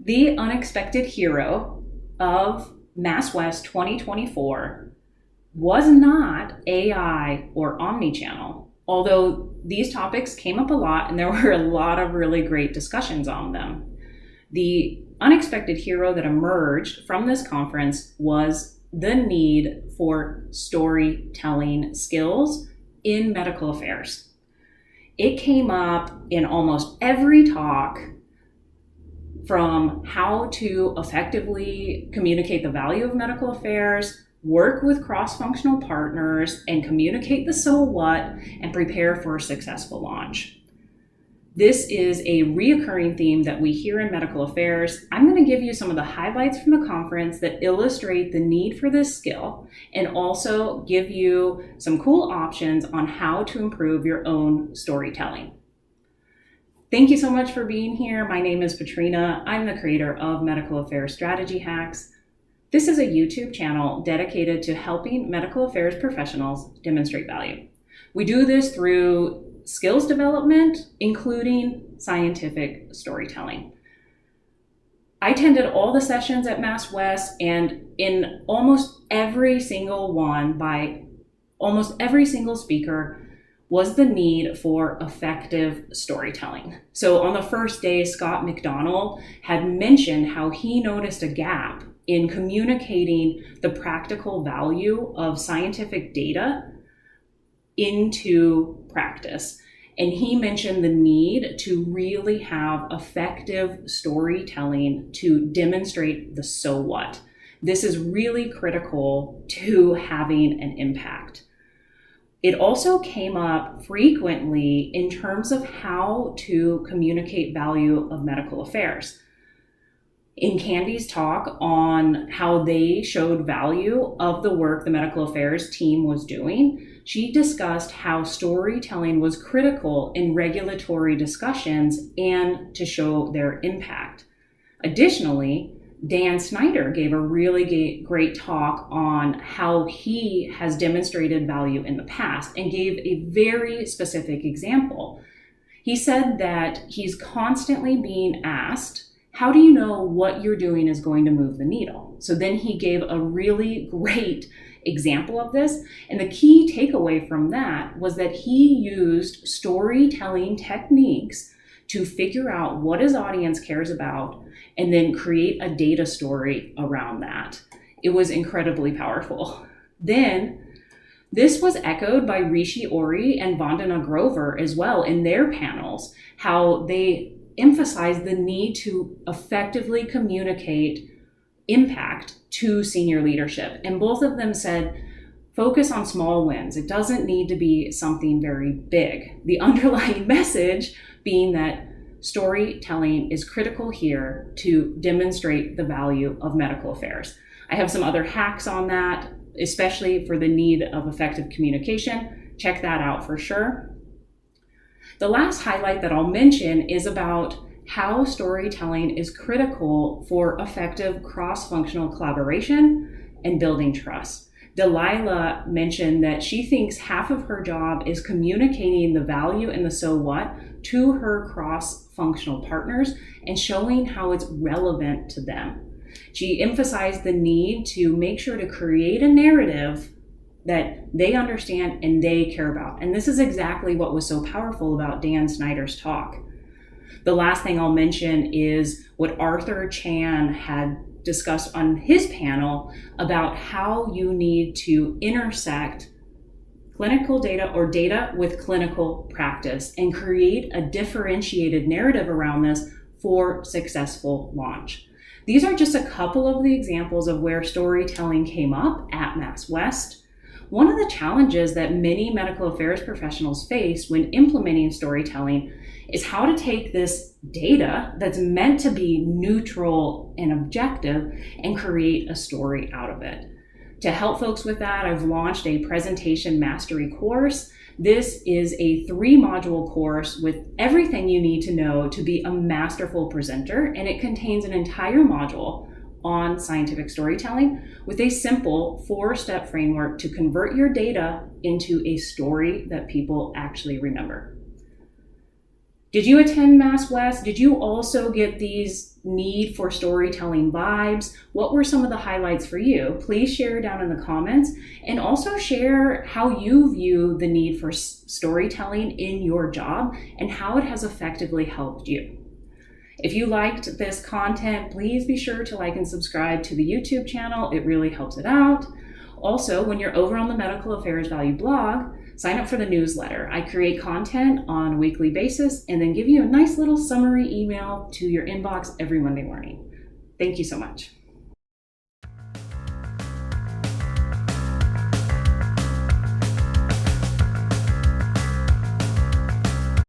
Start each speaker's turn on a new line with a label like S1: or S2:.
S1: The unexpected hero of Mass West 2024 was not AI or omnichannel, although these topics came up a lot and there were a lot of really great discussions on them. The unexpected hero that emerged from this conference was the need for storytelling skills in medical affairs. It came up in almost every talk, from how to effectively communicate the value of medical affairs, work with cross-functional partners, and communicate the so what, and prepare for a successful launch. This is a reoccurring theme that we hear in medical affairs. I'm going to give you some of the highlights from the conference that illustrate the need for this skill, and also give you some cool options on how to improve your own storytelling. Thank you so much for being here. My name is Patrina. I'm the creator of Medical Affairs Strategy Hacks. This is a YouTube channel dedicated to helping medical affairs professionals demonstrate value. We do this through skills development, including scientific storytelling. I attended all the sessions at Mass West, and in almost every single one, by almost every single speaker, was the need for effective storytelling. So on the first day, Scott McDonald had mentioned how he noticed a gap in communicating the practical value of scientific data into practice. And he mentioned the need to really have effective storytelling to demonstrate the so what. This is really critical to having an impact. It also came up frequently in terms of how to communicate value of medical affairs. In Candy's talk on how they showed value of the work the medical affairs team was doing, she discussed how storytelling was critical in regulatory discussions and to show their impact. Additionally, Dan Snyder gave a really great talk on how he has demonstrated value in the past and gave a very specific example. He said that he's constantly being asked, how do you know what you're doing is going to move the needle? So then he gave a really great example of this. And the key takeaway from that was that he used storytelling techniques to figure out what his audience cares about and then create a data story around that. It was incredibly powerful. Then this was echoed by Rishi Ori and Vandana Grover as well in their panels, how they emphasized the need to effectively communicate impact to senior leadership. And both of them said, focus on small wins. It doesn't need to be something very big. The underlying message being that storytelling is critical here to demonstrate the value of medical affairs. I have some other hacks on that, especially for the need of effective communication. Check that out for sure. The last highlight that I'll mention is about how storytelling is critical for effective cross-functional collaboration and building trust. Delilah mentioned that she thinks half of her job is communicating the value and the so what to her cross-functional partners and showing how it's relevant to them. She emphasized the need to make sure to create a narrative that they understand and they care about. And this is exactly what was so powerful about Dan Snyder's talk. The last thing I'll mention is what Arthur Chan had discussed on his panel about how you need to intersect clinical data or data with clinical practice and create a differentiated narrative around this for successful launch. These are just a couple of the examples of where storytelling came up at Mass West. One of the challenges that many medical affairs professionals face when implementing storytelling is how to take this data that's meant to be neutral and objective and create a story out of it. To help folks with that, I've launched a presentation mastery course. This is a 3-module course with everything you need to know to be a masterful presenter, and it contains an entire module on scientific storytelling with a simple 4-step framework to convert your data into a story that people actually remember. Did you attend Mass West? Did you also get these need for storytelling vibes? What were some of the highlights for you? Please share down in the comments, and also share how you view the need for storytelling in your job and how it has effectively helped you. If you liked this content, please be sure to like and subscribe to the YouTube channel. It really helps it out. Also, when you're over on the Medical Affairs Value blog, sign up for the newsletter. I create content on a weekly basis and then give you a nice little summary email to your inbox every Monday morning. Thank you so much.